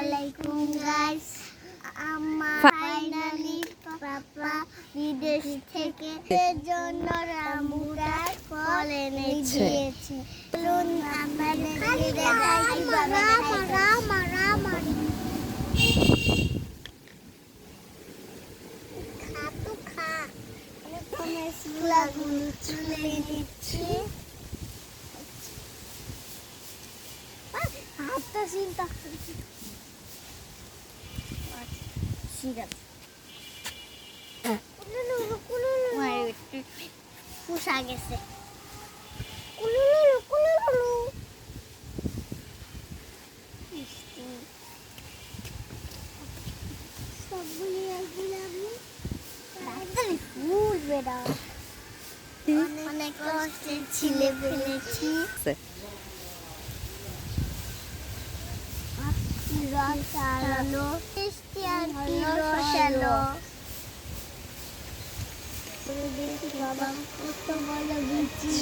আলাইকুম guys. Finally পাপা বিদেশ থেকে এর জন্য রামবুটান ফল এনে দিয়েছে। চলুন আপনাদেরকে দেখাই কিভাবে গুলো তুলে দিচ্ছি। হাতটা চিন্তা পুষা গেছে। ফুল বেড়া অনেক কষ্টে ছিলে ফেলেছি। রসালো মিষ্টি আর রসালো দেখি বাবা কত বড় বিচি।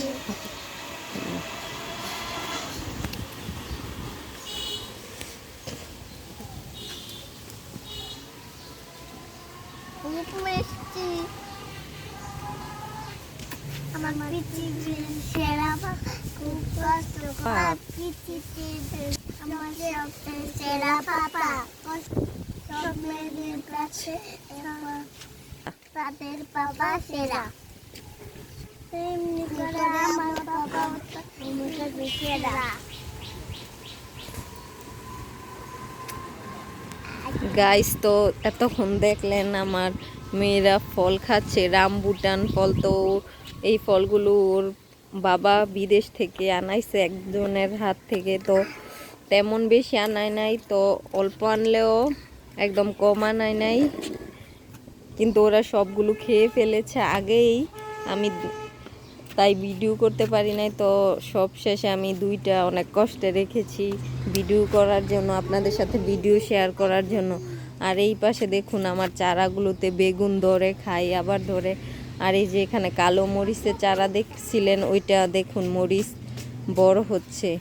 মিষ্টি আমার পৃথিবীর সেরা খুব কষ্ট পৃথিবীতে আমার সবচেয়ে সেরা পাপা সব মেয়েদের কাছে তাদের পাপা সেরা। এমনি করে আমার পাপা সেরা। গাইস, তো এতক্ষণ দেখলেন আমার মেয়েরা ফল খাচ্ছে, রামবুটান ফল। তো এই ফলগুলো ওর বাবা বিদেশ থেকে আনাইছে একজনের হাত থেকে। তো তেমন বেশি আনায় নাই, তো অল্প আনলেও একদম কম আনায় নাই, কিন্তু ওরা সবগুলো খেয়ে ফেলেছে আগেই। আমি তাই ভিডিও করতে পারি নাই। তো সব শেষে আমি দুইটা অনেক কষ্টে রেখেছি ভিডিও করার জন্য, আপনাদের সাথে ভিডিও শেয়ার করার জন্য। আর এই পাশে দেখুন আমার চারাগুলোতে বেগুন ধরে, খাই আবার ধরে। আর এই যে এখানে কালো মরিচের চারা দেখছিলেন, ওইটা দেখুন মরিচ বড় হচ্ছে।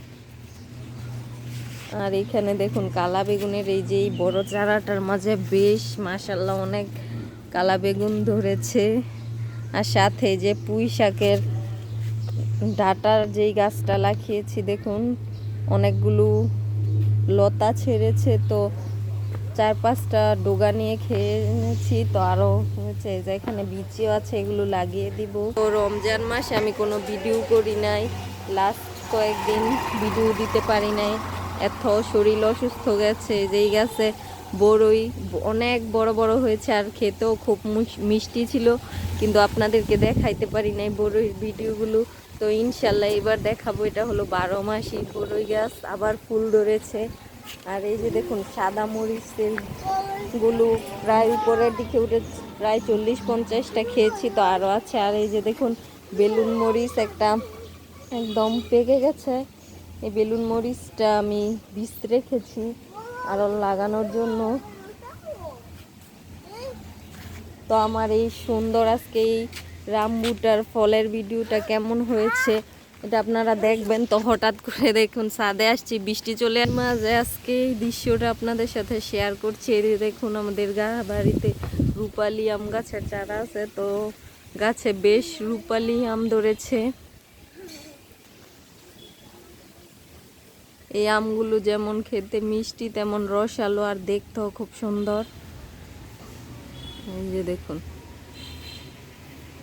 আর এখানে দেখুন কালা বেগুনের এই যে বড় চারাটার মাঝে বেশ মাশাআল্লাহ অনেক কালা বেগুন ধরেছে। আর সাথে যে পুঁই শাকের ডাটার যেই গাছটা লাগিয়েছি দেখুন অনেকগুলো লতা ছেড়েছে। তো 4-5টা ডোগা নিয়ে খেয়ে নিয়েছি। তো আরও হয়েছে যে এখানে বিচিও আছে, এগুলো লাগিয়ে দিব। তো রমজান মাসে আমি কোনো ভিডিও করি নাই, লাস্ট কয়েকদিন ভিডিও দিতে পারি নাই, এত শরীর অসুস্থ গেছে। যেই গাছে বড়ই অনেক বড় বড় হয়েছে আর খেতেও খুব মিষ্টি ছিল, কিন্তু আপনাদেরকে দেখাইতে পারি নাই বড়ই ভিডিওগুলো। তো ইনশাল্লাহ এবার দেখাবো। এটা হলো 12 মাসি বড়ই গাছ, আবার ফুল ধরেছে। আর এই যে দেখুন সাদা মরিচের গুলো প্রায় উপরের দিকে উঠে, প্রায় 40-50টা খেয়েছি, তো আরও আছে। আর এই যে দেখুন বেলুন মরিচ একটা একদম পেকে গেছে। এই বেলুন মরিচটা আমি বীজ রেখেছি আরও লাগানোর জন্য। তো আমার এই সুন্দর আজকে এই রামবুটার ফলের ভিডিওটা কেমন হয়েছে এটা আপনারা দেখবেন। তো হঠাৎ করে দেখুন ছাদে আসছি, বৃষ্টি চলে মাঝে আজকে এই দৃশ্যটা আপনাদের সাথে শেয়ার করছি। এই দেখুন আমাদের বাড়িতে রূপালি আম গাছের চারা আছে, তো গাছে বেশ রূপালি আম ধরেছে। এই আমগুলো যেমন খেতে মিষ্টি তেমন রসালো আর দেখতেও খুব সুন্দর। এই যে দেখুন।